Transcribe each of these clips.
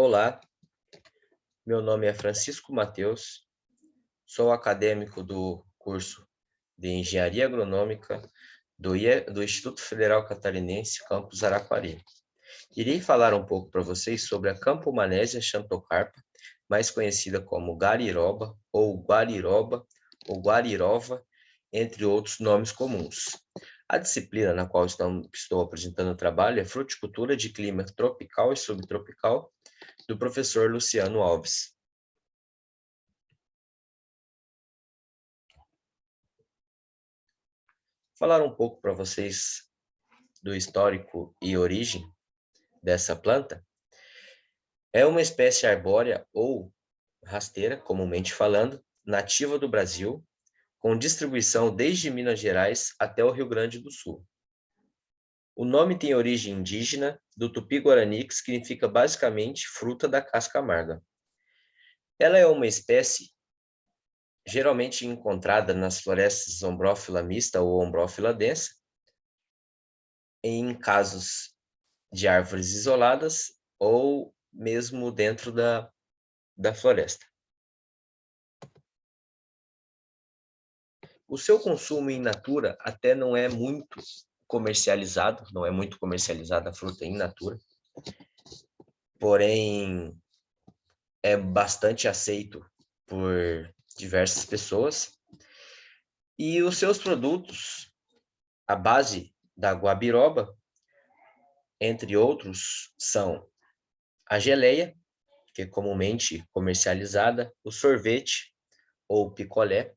Olá, meu nome é Francisco Mateus, sou acadêmico do curso de Engenharia Agronômica do Instituto Federal Catarinense, campus Araquari. Irei falar um pouco para vocês sobre a Campomanésia xanthocarpa, mais conhecida como gariroba ou guariroba ou guarirova, entre outros nomes comuns. A disciplina na qual estou apresentando o trabalho é fruticultura de clima tropical e subtropical, do professor Luciano Alves. Falar um pouco para vocês do histórico e origem dessa planta. É uma espécie arbórea ou rasteira, comumente falando, nativa do Brasil, com distribuição desde Minas Gerais até o Rio Grande do Sul. O nome tem origem indígena do Tupi-Guarani, que significa basicamente fruta da casca amarga. Ela é uma espécie geralmente encontrada nas florestas ombrófila mista ou ombrófila densa, em casos de árvores isoladas ou mesmo dentro da floresta. O seu consumo in natura até não é muito comercializado, não é muito comercializada a fruta in natura, porém é bastante aceito por diversas pessoas. E os seus produtos, a base da guabiroba, entre outros, são a geleia, que é comumente comercializada, o sorvete ou picolé,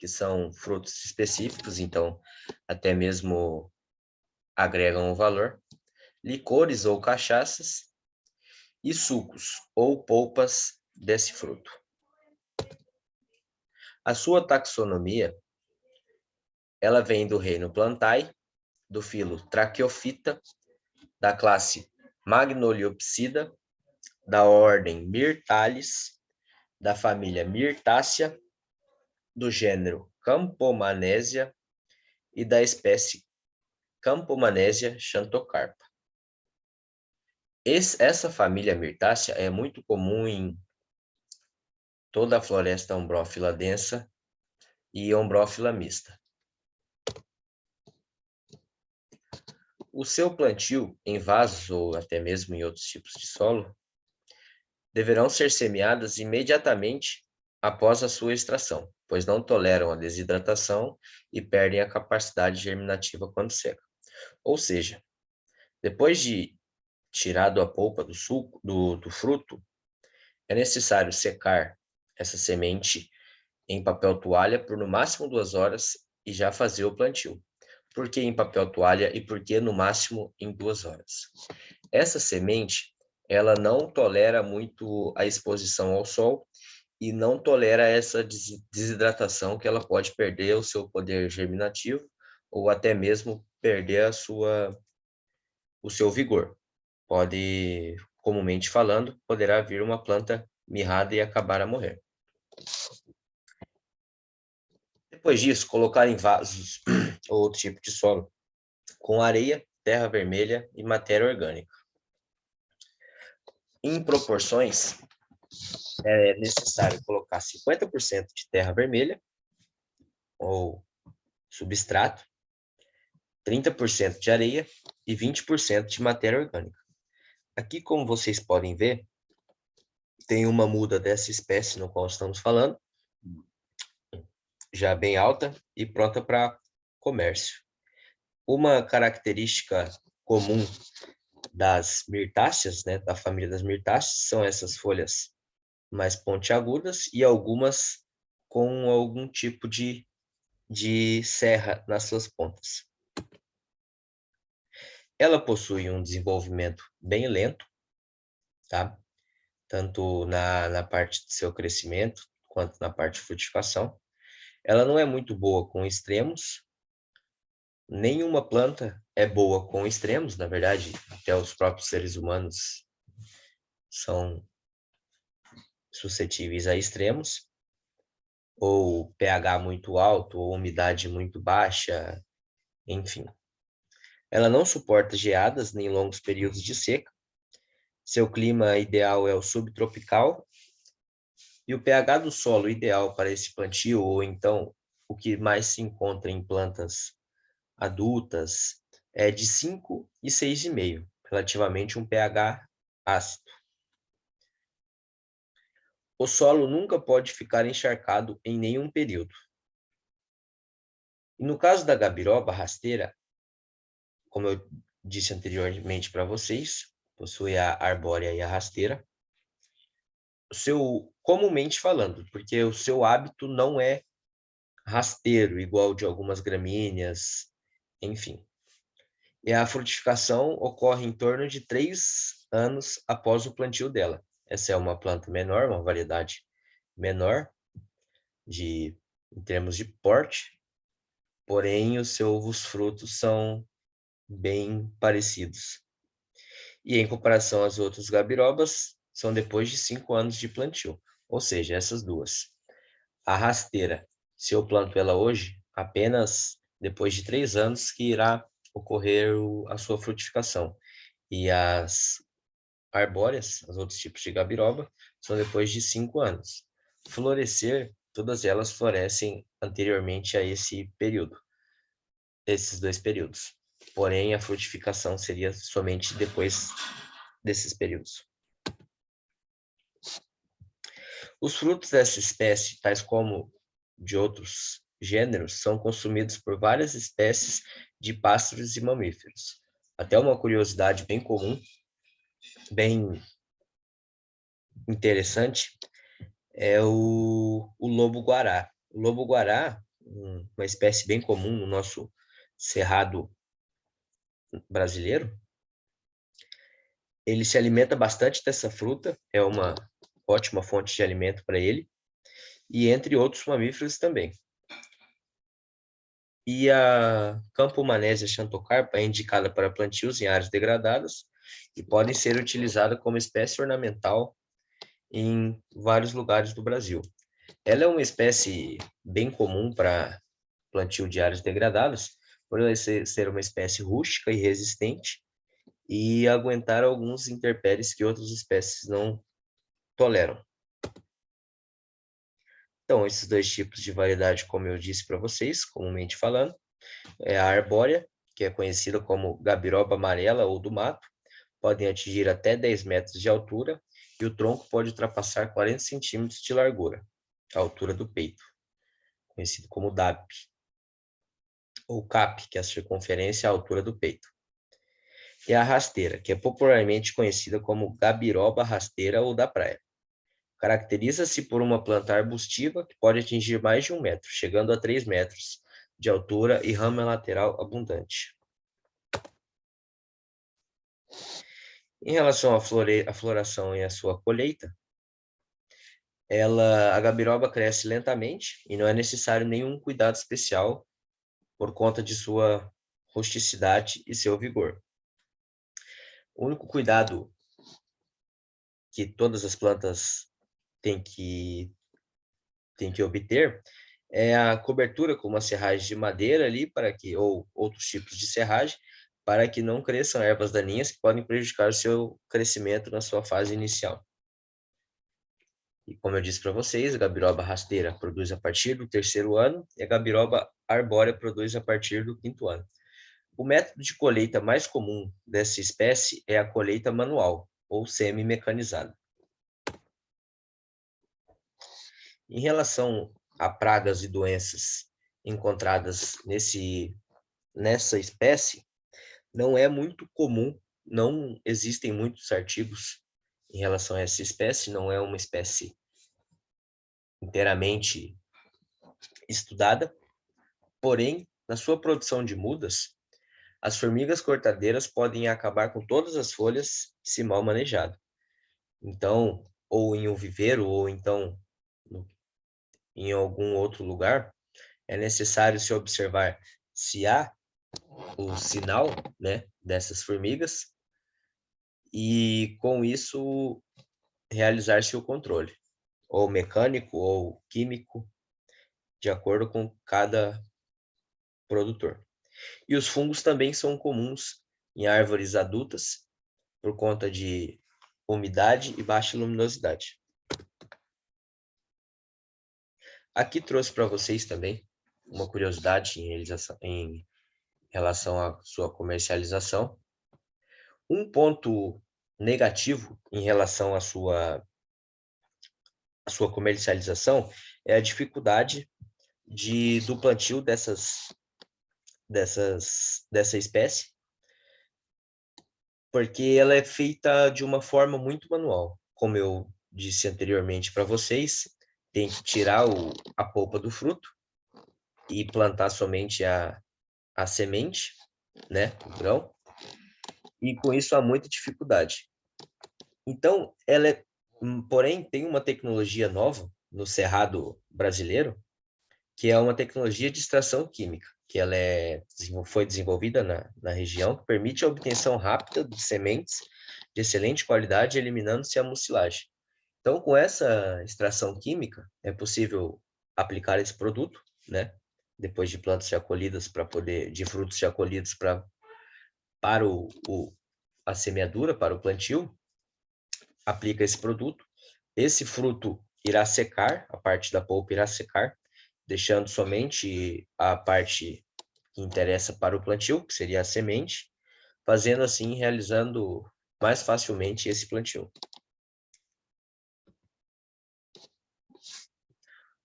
que são frutos específicos, então até mesmo agregam um valor, licores ou cachaças e sucos ou polpas desse fruto. A sua taxonomia, ela vem do reino Plantae, do filo Tracheophyta, da classe Magnoliopsida, da ordem Myrtalis, da família Myrtácea, do gênero Campomanésia e da espécie Campomanésia xanthocarpa. Essa família Myrtácea é muito comum em toda a floresta ombrófila densa e ombrófila mista. O seu plantio em vasos ou até mesmo em outros tipos de solo deverão ser semeadas imediatamente após a sua extração, pois não toleram a desidratação e perdem a capacidade germinativa quando seca. Ou seja, depois de tirado a polpa do suco do fruto, é necessário secar essa semente em papel toalha por no máximo 2 horas e já fazer o plantio. Por que em papel toalha e por que no máximo em 2 horas? Essa semente, ela não tolera muito a exposição ao sol e não tolera essa desidratação, que ela pode perder o seu poder germinativo ou até mesmo perder o seu vigor. Pode, comumente falando, poderá vir uma planta mirrada e acabar a morrer. Depois disso, colocar em vasos ou outro tipo de solo com areia, terra vermelha e matéria orgânica. Em proporções, é necessário colocar 50% de terra vermelha ou substrato, 30% de areia e 20% de matéria orgânica. Aqui, como vocês podem ver, tem uma muda dessa espécie no qual estamos falando, já bem alta e pronta para comércio. Uma característica comum das mirtáceas, né, da família das mirtáceas, são essas folhas mais pontiagudas e algumas com algum tipo de serra nas suas pontas. Ela possui um desenvolvimento bem lento, tá? Tanto na parte de seu crescimento, quanto na parte de frutificação. Ela não é muito boa com extremos. Nenhuma planta é boa com extremos, na verdade, até os próprios seres humanos são suscetíveis a extremos, ou pH muito alto, ou umidade muito baixa, enfim. Ela não suporta geadas nem longos períodos de seca. Seu clima ideal é o subtropical. E o pH do solo ideal para esse plantio, ou então o que mais se encontra em plantas adultas, é de 5 e 6,5, relativamente um pH ácido. O solo nunca pode ficar encharcado em nenhum período. E no caso da gabiroba rasteira, como eu disse anteriormente para vocês, possui a arbórea e a rasteira. Comumente falando, porque o seu hábito não é rasteiro, igual de algumas gramíneas, enfim. E a frutificação ocorre em torno de 3 anos após o plantio dela. Essa é uma planta menor, uma variedade menor em termos de porte, porém os seus frutos são bem parecidos. E em comparação às outras gabirobas, são depois de 5 anos de plantio. Ou seja, essas duas. A rasteira, se eu planto ela hoje, apenas depois de 3 anos que irá ocorrer a sua frutificação. E as arbóreas, os outros tipos de gabiroba, são depois de 5 anos. Florescer, todas elas florescem anteriormente a esse período, esses 2 períodos. Porém, a frutificação seria somente depois desses períodos. Os frutos dessa espécie, tais como de outros gêneros, são consumidos por várias espécies de pássaros e mamíferos. Até uma curiosidade bem comum, bem interessante, é o lobo-guará. O lobo-guará, uma espécie bem comum no nosso cerrado brasileiro, ele se alimenta bastante dessa fruta, é uma ótima fonte de alimento para ele, e entre outros mamíferos também. E a Campomanésia xantocarpa é indicada para plantios em áreas degradadas e podem ser utilizada como espécie ornamental em vários lugares do Brasil. Ela é uma espécie bem comum para plantio de áreas degradadas, por ela ser uma espécie rústica e resistente e aguentar alguns intempéries que outras espécies não toleram. Então, esses 2 tipos de variedade, como eu disse para vocês, comumente falando, é a arbórea, que é conhecida como gabiroba amarela ou do mato, podem atingir até 10 metros de altura e o tronco pode ultrapassar 40 centímetros de largura, a altura do peito, conhecido como DAP, ou CAP, que é a circunferência à altura do peito. E a rasteira, que é popularmente conhecida como gabiroba rasteira ou da praia. Caracteriza-se por uma planta arbustiva que pode atingir mais de 1 metro, chegando a 3 metros de altura e rama lateral abundante. Em relação à floração e à sua colheita, a gabiroba cresce lentamente e não é necessário nenhum cuidado especial por conta de sua rusticidade e seu vigor. O único cuidado que todas as plantas têm que obter é a cobertura com uma serragem de madeira ali ou outros tipos de serragem para que não cresçam ervas daninhas que podem prejudicar o seu crescimento na sua fase inicial. E como eu disse para vocês, a gabiroba rasteira produz a partir do 3º ano e a gabiroba arbórea produz a partir do 5º ano. O método de colheita mais comum dessa espécie é a colheita manual ou semi-mecanizada. Em relação a pragas e doenças encontradas nessa espécie, não é muito comum, não existem muitos artigos em relação a essa espécie, não é uma espécie inteiramente estudada, porém, na sua produção de mudas, as formigas cortadeiras podem acabar com todas as folhas se mal manejado. Então, ou em um viveiro, ou então em algum outro lugar, é necessário se observar se há o sinal, né, dessas formigas e, com isso, realizar-se o controle, ou mecânico ou químico, de acordo com cada produtor. E os fungos também são comuns em árvores adultas, por conta de umidade e baixa luminosidade. Aqui trouxe para vocês também uma curiosidade em relação à sua comercialização. Um ponto negativo em relação à sua comercialização é a dificuldade do plantio dessa espécie, porque ela é feita de uma forma muito manual. Como eu disse anteriormente para vocês, tem que tirar a polpa do fruto e plantar somente a semente, né, o grão, e com isso há muita dificuldade. Então, porém, tem uma tecnologia nova no cerrado brasileiro, que é uma tecnologia de extração química, que foi desenvolvida na região, que permite a obtenção rápida de sementes de excelente qualidade, eliminando-se a mucilagem. Então, com essa extração química, é possível aplicar esse produto, né? Depois de plantas já colhidas de frutos já colhidos para a semeadura, para o plantio, aplica esse produto. Esse fruto irá secar, a parte da polpa irá secar, deixando somente a parte que interessa para o plantio, que seria a semente, fazendo assim, realizando mais facilmente esse plantio.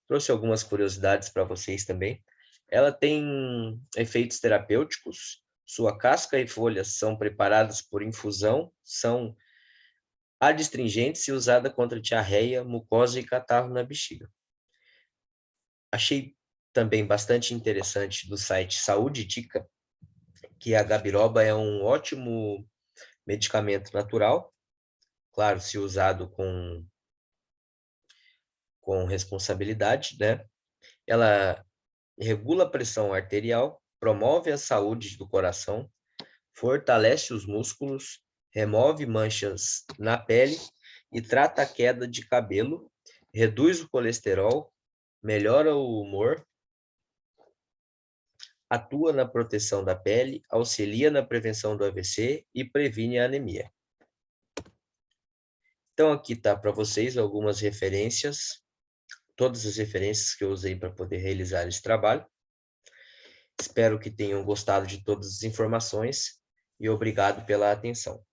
Trouxe algumas curiosidades para vocês também. Ela tem efeitos terapêuticos. Sua casca e folhas são preparadas por infusão, são adstringentes e usada contra diarreia, mucosa e catarro na bexiga. Achei também bastante interessante do site Saúde Dica, que a gabiroba é um ótimo medicamento natural, claro, se usado com responsabilidade, né? Ela regula a pressão arterial, promove a saúde do coração, fortalece os músculos, remove manchas na pele e trata a queda de cabelo, reduz o colesterol, melhora o humor, atua na proteção da pele, auxilia na prevenção do AVC e previne a anemia. Então, aqui está para vocês algumas referências, todas as referências que eu usei para poder realizar esse trabalho. Espero que tenham gostado de todas as informações e obrigado pela atenção.